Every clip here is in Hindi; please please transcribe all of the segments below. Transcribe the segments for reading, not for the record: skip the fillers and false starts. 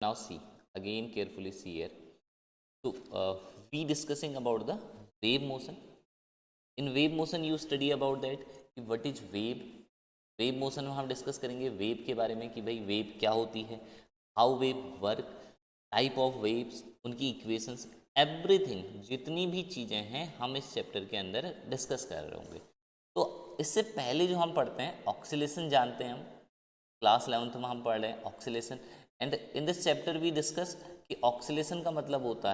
Now see, again carefully see here. So we discussing about the wave motion. In wave motion you study about that कि what is wave. Wave motion में हम डिस्कस करेंगे वेव के बारे में कि भाई वेव क्या होती है, how wave work, type of waves, उनकी इक्वेशंस, एवरीथिंग, जितनी भी चीज़ें हैं हम इस चैप्टर के अंदर डिस्कस कर रहे होंगे। तो इससे पहले जो हम पढ़ते हैं ऑक्सीलेशन जानते हैं हम, क्लास 11th में हम पढ़ रहे हैं oscillation. And in this chapter we discuss कि ऑक्सीलेशन का मतलब होता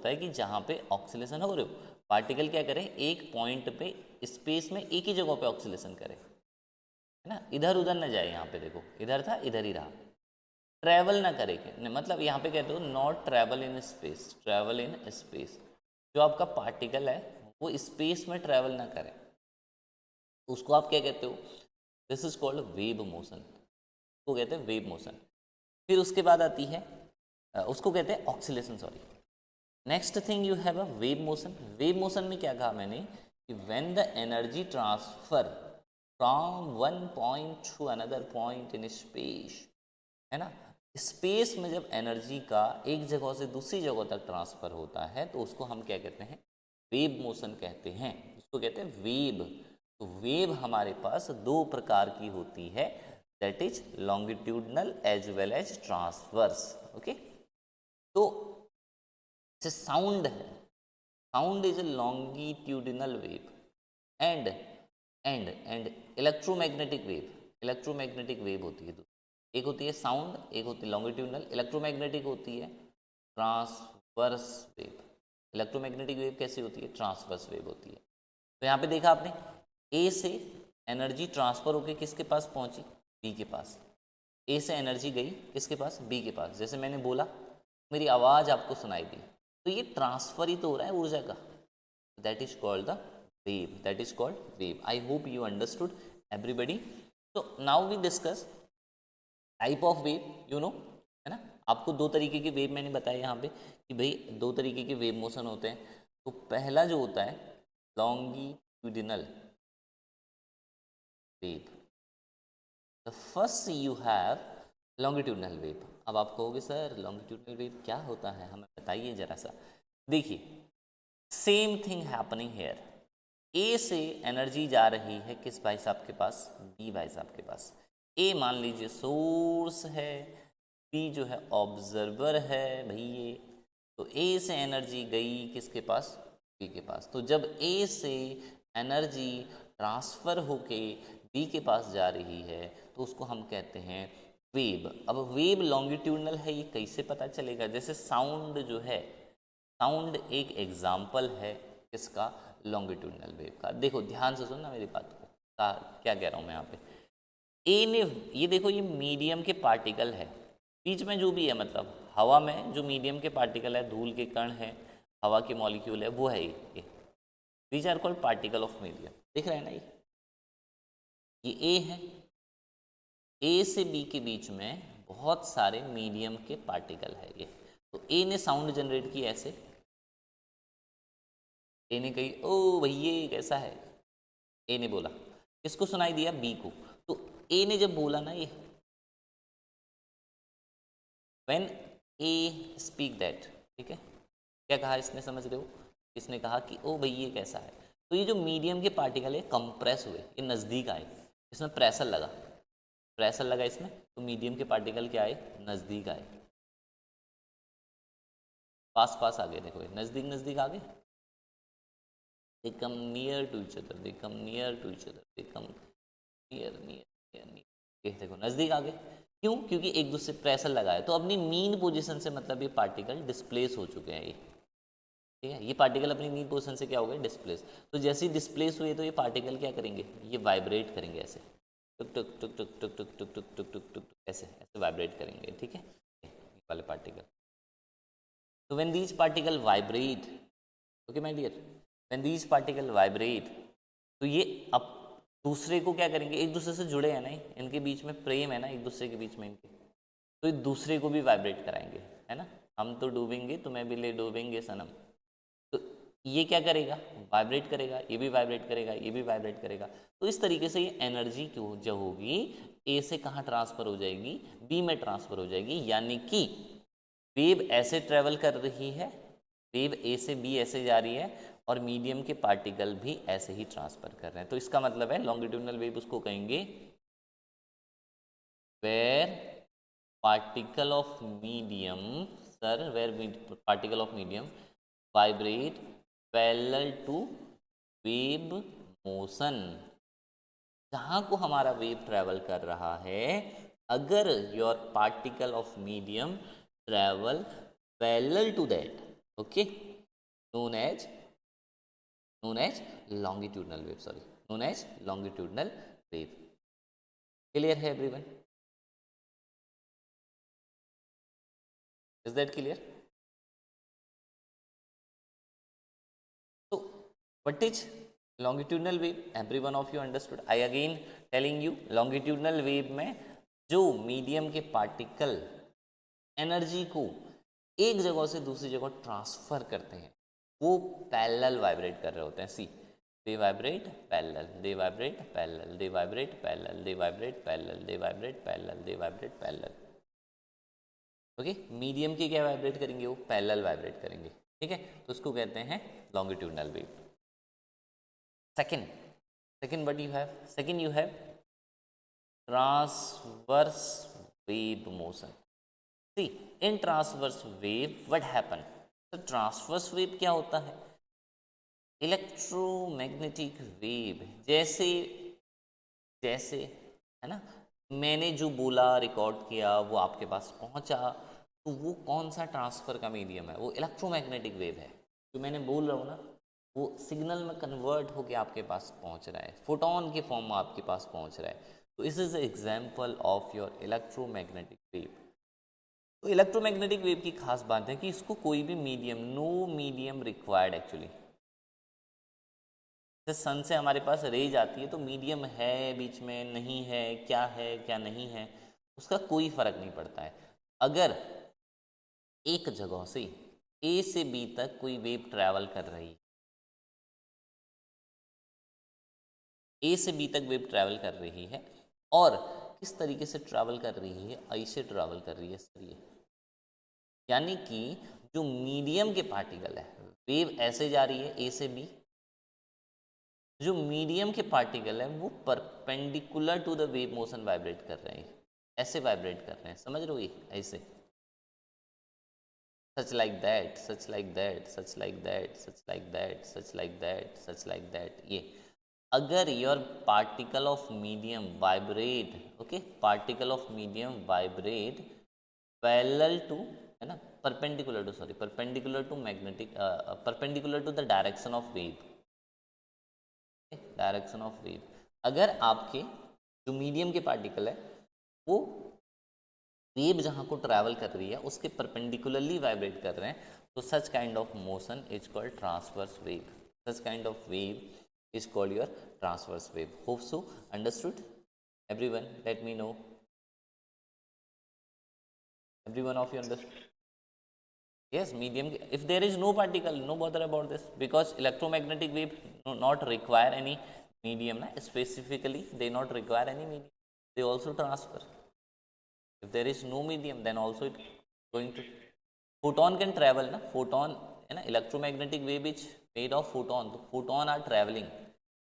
है कि जहाँ पे ऑक्सीलेशन हो रहे हो पार्टिकल क्या करें, एक पॉइंट पे स्पेस में एक ही जगह पे ऑक्सीलेशन करे, है ना, इधर उधर ना जाए। यहाँ पे देखो इधर था इधर ही रहा, ट्रैवल ना करे मतलब यहाँ पे कहते हो not travel in space, travel in space. जो आपका पार्टिकल है वो स्पेस में ट्रैवल ना करे, उसको आप क्या कहते हो, this is called wave motion, उसको कहते हैं वेव मोशन। फिर उसके बाद आती है उसको कहते हैं oscillation, sorry. Next thing you have a wave motion. Wave motion में क्या कहा मैंने कि when the energy transfer from one point two another point in space, है ना, स्पेस में जब एनर्जी का एक जगह से दूसरी जगह तक ट्रांसफर होता है तो उसको हम क्या कहते हैं, वेव मोशन कहते हैं, उसको कहते हैं वेव। तो वेव हमारे पास दो प्रकार की होती है, that is longitudinal as well as transverse. Okay, तो जैसे साउंड है, sound is a longitudinal wave and electromagnetic wave, electromagnetic wave होती है दो, एक होती है साउंड, एक होती है लॉन्गिट्यूडिनल। इलेक्ट्रोमैग्नेटिक होती है ट्रांसवर्स वेव। इलेक्ट्रोमैग्नेटिक वेव कैसी होती है, ट्रांसवर्स वेव होती है। तो यहाँ पे देखा आपने, ए से एनर्जी ट्रांसफर होकर किसके पास पहुंची, बी के पास। ए से एनर्जी गई किसके पास, बी के पास। जैसे मैंने बोला मेरी आवाज़ आपको सुनाई दी, तो ये ट्रांसफर ही तो हो रहा है ऊर्जा का, that is called the wave, that is called wave. I hope you understood everybody. तो now we discuss type of wave, you know, है ना। आपको दो तरीके के वेव मैंने बताया यहाँ पे कि भाई दो तरीके के वेव मोशन होते हैं। तो पहला जो होता है longitudinal wave, the first you have longitudinal wave. अब आप कहोगे सर लॉन्गिट्यूडिनल वेव क्या होता है, हमें बताइए जरा सा। देखिए सेम थिंग हैपनिंग हेयर, ए से एनर्जी जा रही है किस भाई साहब के पास, बी भाई साहब के पास। ए मान लीजिए सोर्स है, बी जो है ऑब्जर्वर है भाई ये। तो ए से एनर्जी गई किसके पास, बी के पास। तो जब ए से एनर्जी ट्रांसफर होके बी के पास जा रही है तो उसको हम कहते हैं वेव। अब वेव लॉन्गिट्यूडनल है ये कैसे पता चलेगा, जैसे साउंड जो है, साउंड एक एग्जाम्पल है किसका, लॉन्गिट्यूडनल वेव का। देखो ध्यान से सुनना मेरी बात को, क्या कह रहा हूँ मैं यहाँ पे। ए ने, ये देखो ये मीडियम के पार्टिकल है, बीच में जो भी है, मतलब हवा में जो मीडियम के पार्टिकल है, धूल के कण है, हवा के मॉलिक्यूल है, वो है ये। These are called particle of medium. दिख रहा है ना ये ए है। ए से बी के बीच में बहुत सारे मीडियम के पार्टिकल है ये। तो ए ने साउंड जनरेट की ऐसे, ए ने कही ओ भैया कैसा है, ए ने बोला, किसको सुनाई दिया, बी को। तो ए ने जब बोला ना ये, व्हेन ए स्पीक दैट, ठीक है, क्या कहा इसने, समझ रहे हो, इसने कहा कि ओ भैया कैसा है। तो ये जो मीडियम के पार्टिकल है कंप्रेस हुए, ये नज़दीक आए, इसमें प्रेशर लगा, प्रेशर लगा इसमें, तो मीडियम के पार्टिकल क्या आए, नज़दीक आए, पास पास आ गए। देखो नज़दीक नज़दीक आ गए, they come near to each other, they come near to each other, they come near, ये देखो नज़दीक आ गए। क्यों, क्योंकि एक दूसरे प्रेशर लगाया, तो अपनी मीन पोजीशन से मतलब ये पार्टिकल डिस्प्लेस हो चुके हैं ये, ठीक है, ये पार्टिकल अपनी मीन पोजीशन से क्या हो गए, डिस्प्लेस। तो जैसे ही डिस्प्लेस हुए तो ये पार्टिकल क्या करेंगे, ये वाइब्रेट करेंगे ऐसे, टुक टुक टुक टुक टुक टुक टुक टुक टुक टुक टुक, ऐसे ऐसे वाइब्रेट करेंगे, ठीक है, ये वाले पार्टिकल। तो when these particle vibrate, okay my dear, when these particle vibrate, तो ये अब दूसरे को क्या करेंगे, एक दूसरे से जुड़े हैं ना, इनके बीच में प्रेम है ना एक दूसरे के बीच में इनके, तो ये दूसरे को भी वाइब्रेट कराएंगे, है ना। हम तो डूबेंगे तुम्हें भी ले डूबेंगे सनम, तो ये क्या करेगा, वाइब्रेट करेगा, ये भी वाइब्रेट करेगा, ये भी वाइब्रेट करेगा। तो इस तरीके से ये एनर्जी जो होगी ए से कहाँ ट्रांसफर हो जाएगी, बी में ट्रांसफर हो जाएगी। यानी कि वेव ऐसे ट्रेवल कर रही है, वेव ए से बी ऐसे जा रही है, और मीडियम के पार्टिकल भी ऐसे ही ट्रांसफर कर रहे हैं। तो इसका मतलब है लॉन्गिट्यूडनल वेव उसको कहेंगे where particle of medium, sir, where particle of medium vibrate parallel to wave motion, जहाँ को हमारा वेव ट्रेवल कर रहा है, अगर your particle of medium travel parallel to that, okay, known as longitudinal wave, sorry, known as longitudinal wave. Clear है everyone? Is that clear? So what is longitudinal wave? Every one of you understood. I again telling you, longitudinal wave में जो मीडियम के पार्टिकल एनर्जी को एक जगह से दूसरी जगह ट्रांसफर करते हैं, वो पैरेलल वाइब्रेट कर रहे होते हैं। सी, दे वाइब्रेट पैरेलल, दे वाइब्रेट पैरेलल, दे वाइब्रेट पैरेलल, दे वाइब्रेट पैरेलल, दे वाइब्रेट पैरेलल, दे वाइब्रेट पैरेलल। ओके, मीडियम की क्या वाइब्रेट करेंगे, वो पैरेलल वाइब्रेट करेंगे। ठीक है, तो उसको कहते हैं longitudinal wave. Second what you have, second you have transverse wave motion. See, in transverse wave what happen, तो ट्रांसवर्स वेव क्या होता है, इलेक्ट्रोमैग्नेटिक वेव। जैसे जैसे है ना, मैंने जो बोला, रिकॉर्ड किया, वो आपके पास पहुंचा, तो वो कौन सा ट्रांसफर का मीडियम है, वो इलेक्ट्रोमैग्नेटिक वेव है। जो मैंने बोल रहा हूँ ना, वो सिग्नल में कन्वर्ट होके आपके पास पहुंच रहा है, फोटोन के फॉर्म में आपके पास पहुंच रहा है। तो this is example of your electromagnetic wave. तो इलेक्ट्रोमैग्नेटिक वेव की खास बात है कि इसको कोई भी medium, no medium required actually. जैसे सन से हमारे पास रेज आती है, तो मीडियम है बीच में, नहीं है क्या नहीं है, उसका कोई फर्क नहीं पड़ता है। अगर एक जगह से ए से बी तक कोई वेव ट्रैवल कर रही है, ए से बी तक वेव ट्रैवल कर रही है, और किस तरीके से ट्रैवल कर रही है, ऐसे ट्रैवल कर रही है सर ये, यानी कि जो मीडियम के पार्टिकल है, वेव ऐसे जा रही है ए से बी, जो मीडियम के पार्टिकल है वो perpendicular to the wave motion vibrate कर रहे हैं, ऐसे वाइब्रेट कर रहे हैं, समझ रहे हो, ये ऐसे, such like that, such like that, such like that, such like that, such like that, such like that. ये अगर your particle of medium vibrate, okay, particle of medium vibrate parallel to, है ना, perpendicular to, sorry, perpendicular to magnetic, perpendicular to the direction of wave, direction of wave, अगर आपके जो मीडियम के पार्टिकल है वो वेव जहाँ को ट्रैवल कर रही है उसके परपेंडिकुलरली वाइब्रेट कर रहे हैं, तो such kind of motion is called transverse wave, such kind of wave is called your transverse wave. Hope so understood everyone, let me know, every one of you understood? Yes, medium, if there is no particle, no bother about this, because electromagnetic wave not require any medium na, specifically they not require any medium, they also transfer. If there is no medium, then also it going to, photon can travel na, photon है ना, electromagnetic wave is made of photon, so photon are traveling,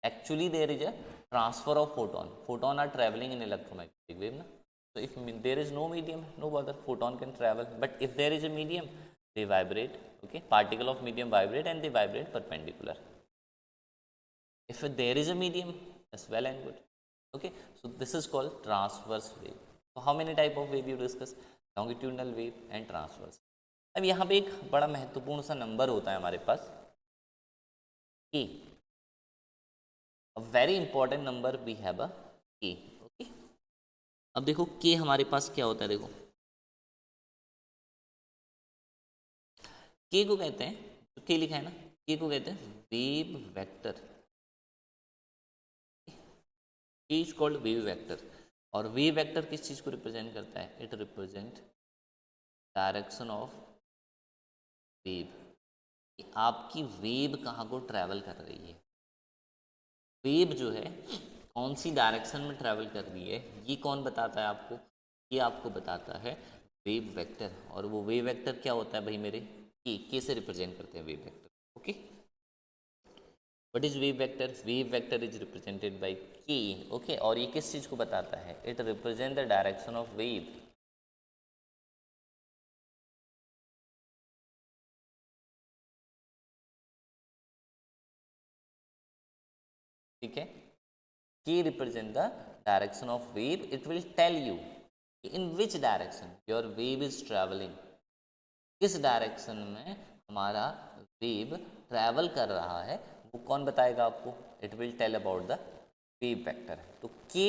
actually there is a transfer of photon, photon are traveling in electromagnetic wave na. So if there is no medium, no bother, photon can travel, but if there is a medium, they vibrate, okay, particle of medium vibrate and they vibrate perpendicular. If there is a medium, that's well and good, okay. So this is called transverse wave. So how many type of wave you discuss? Longitudinal wave and transverse. अब यहाँ पे एक बड़ा महत्वपूर्ण सा नंबर होता है हमारे पास, K, a very important number we have a K, okay. अब देखो K हमारे पास क्या होता है, देखो K को कहते हैं, तो K लिखा है ना, K को कहते हैं wave vector, K is called wave vector. और वेव वेक्टर किस चीज को रिप्रेजेंट करता है, it represent direction of wave, आपकी वेव कहाँ को ट्रैवल कर रही है। वेव जो है कौन सी डायरेक्शन में ट्रैवल कर रही है, ये कौन बताता है आपको? ये आपको बताता है वेव वेक्टर। और वो वेव वेक्टर क्या होता है भाई मेरे? के से रिप्रेजेंट करते हैं wave vector. Okay, what is wave vector? Wave vector is represented by के। ओके, और ये किस चीज को बताता है? It represent the direction of wave. ठीक है, K represent the direction of wave. It will tell you in which direction your wave is traveling. किस डायरेक्शन में हमारा वेव ट्रैवल कर रहा है, वो कौन बताएगा आपको? It will tell about the wave vector. तो K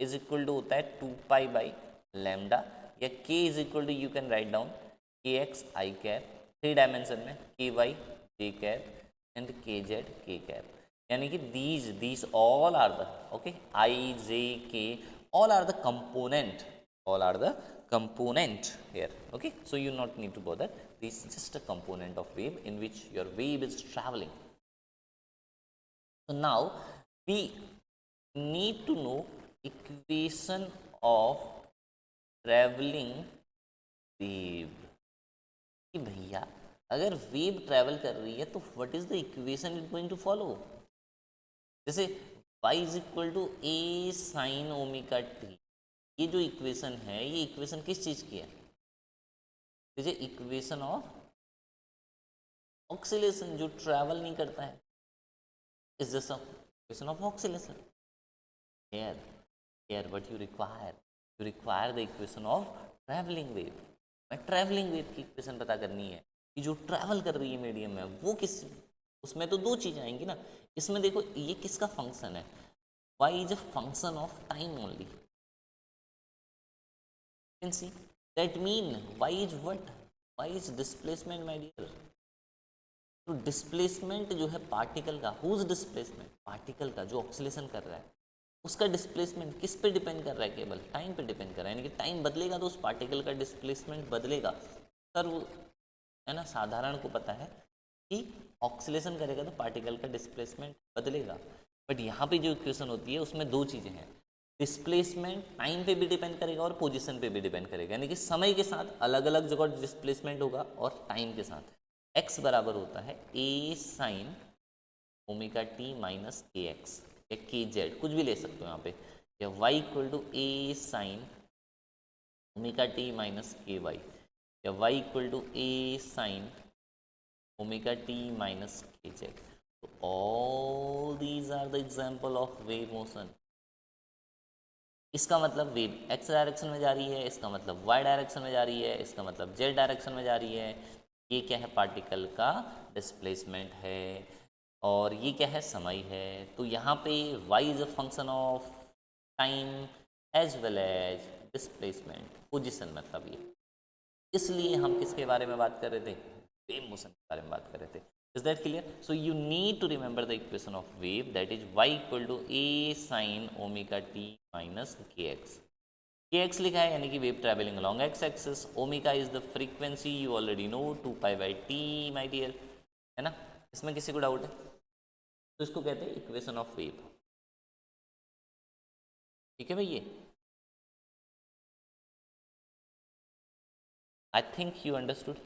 इज इक्वल टू होता है 2π/λ, या K is equal to you can write down kx i cap, 3 dimension में ky j cap and kz k cap. यानी कि these all are the, okay, I j k all are the component, all are the component here. Okay, so you not need to bother, this is just a component of wave in which your wave is traveling. So now we need to know equation of traveling wave कि भैया अगर वेव ट्रैवल कर रही है तो what is the equation it going to follow? जैसे y is equal to A sine omega T, ये जो इक्वेशन है ये इक्वेशन किस चीज की है? जैसे इक्वेशन ऑफ ऑक्सीलेशन, जो ट्रैवल नहीं करता है, is this equation of oscillation. here here what you require the equation of traveling wave। मैं ट्रैवलिंग वेव की इक्वेशन पता करनी है कि जो ट्रैवल कर रही है मीडियम में वो किस, उसमें तो दो चीज़ें आएंगी ना। इसमें देखो ये किसका फंक्शन है? y is a function of time only. Can see that mean y is what? y is displacement my dear. तो डिस्प्लेसमेंट जो है पार्टिकल का, हुज डिस्प्लेसमेंट? पार्टिकल का जो ऑक्सीलेशन कर रहा है, उसका डिस्प्लेसमेंट किस पे डिपेंड कर रहा है? केवल टाइम पे डिपेंड कर रहा है। यानी कि टाइम बदलेगा तो उस पार्टिकल का डिस्प्लेसमेंट बदलेगा। सर वो है ना, साधारण को पता है कि ऑक्सीलेशन करेगा तो पार्टिकल का डिस्प्लेसमेंट बदलेगा। बट यहाँ पे जो इक्वेशन होती है उसमें दो चीज़ें हैं, डिस्प्लेसमेंट टाइम पे भी डिपेंड करेगा और पोजीशन पे भी डिपेंड करेगा। यानी कि समय के साथ अलग अलग जगह डिस्प्लेसमेंट होगा और टाइम के साथ। x बराबर होता है a sign omega T minus K x या के जेड, कुछ भी ले सकते हो यहाँ पे, या y equal to A sine omega T minus K Y, या y equal to A sine omega T minus K Z. तो all these are the example of wave motion. इसका मतलब वेव x डायरेक्शन में जा रही है, इसका मतलब y डायरेक्शन में जा रही है, इसका मतलब z डायरेक्शन में जा रही है। ये क्या है? पार्टिकल का डिस्प्लेसमेंट है, और ये क्या है? समय है। तो यहाँ पे y is a function of time as well as displacement, position मतलब ये। इसलिए हम किसके बारे में बात कर रहे थे? वेव मोशन के बारे में बात कर रहे थे। Is that clear? So you need to remember the equation of wave, that is y equal to A sine omega T minus K X. K X लिखा है यानी कि wave travelling along X axis. Omega is the frequency, you already know, 2π/t my dear, है ना? इसमें किसी को डाउट है? तो इसको कहते हैं इक्वेशन ऑफ वेव। ठीक है भैया, आई थिंक यू अंडरस्टूड।